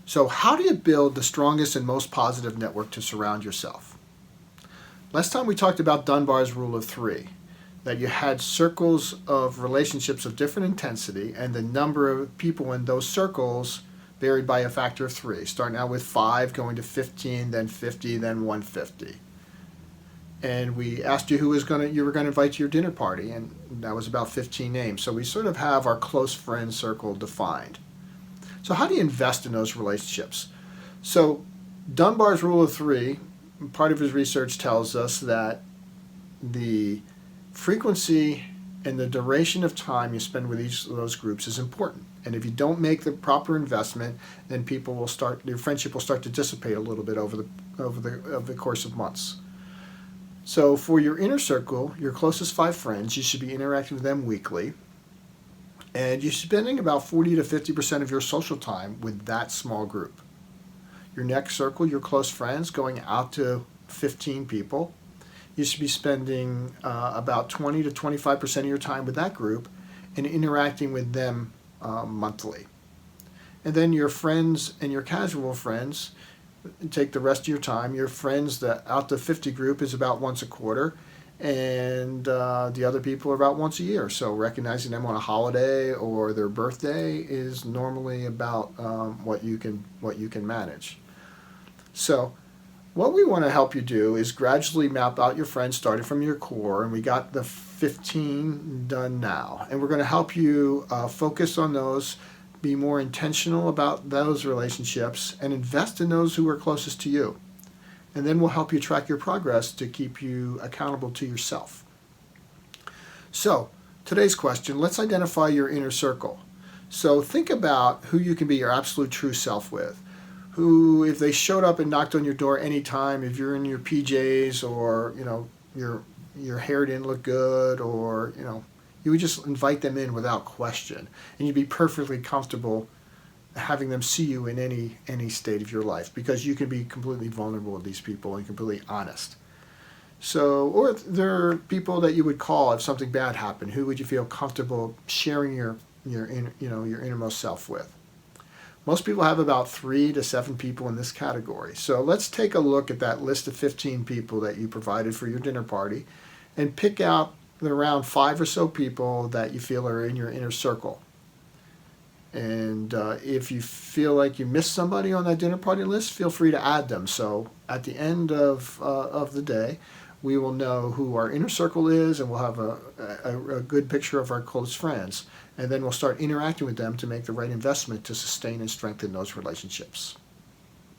So how do you build the strongest and most positive network to surround yourself? Last time we talked about Dunbar's rule of three, that you had circles of relationships of different intensity, and the number of people in those circles varied by a factor of three, starting out with 5, going to 15, then 50, then 150. And we asked you who you were going to invite to your dinner party, and that was about 15 names. So we sort of have our close friend circle defined. So how do you invest in those relationships? So Dunbar's rule of three, part of his research tells us that the frequency and the duration of time you spend with each of those groups is important. And if you don't make the proper investment, then your friendship will start to dissipate a little bit over the course of months. So for your inner circle, your closest 5 friends, you should be interacting with them weekly. And you're spending about 40 to 50% of your social time with that small group. Your next circle, your close friends, going out to 15 people. You should be spending about 20 to 25% of your time with that group and interacting with them monthly. And then your friends and your casual friends, take the rest of your time. Your friends, the out to 50 group is about once a quarter, and the other people are about once a year. So recognizing them on a holiday or their birthday is normally about what you can manage. So what we want to help you do is gradually map out your friends starting from your core, and we got the 15 done now. And we're going to help you focus on those, be more intentional about those relationships, and invest in those who are closest to you. And then we'll help you track your progress to keep you accountable to yourself. So today's question, let's identify your inner circle. So think about who you can be your absolute true self with. Who, if they showed up and knocked on your door anytime, if you're in your PJs or your hair didn't look good, or you would just invite them in without question, and you'd be perfectly comfortable having them see you in any state of your life, because you can be completely vulnerable with these people and completely honest. So, or if there are people that you would call if something bad happened, who would you feel comfortable sharing your innermost self with? Most people have about 3 to 7 people in this category. So let's take a look at that list of 15 people that you provided for your dinner party and pick out around 5 or so people that you feel are in your inner circle. And if you feel like you missed somebody on that dinner party list, feel free to add them. So at the end of the day, we will know who our inner circle is, and we'll have a good picture of our close friends. And then we'll start interacting with them to make the right investment to sustain and strengthen those relationships.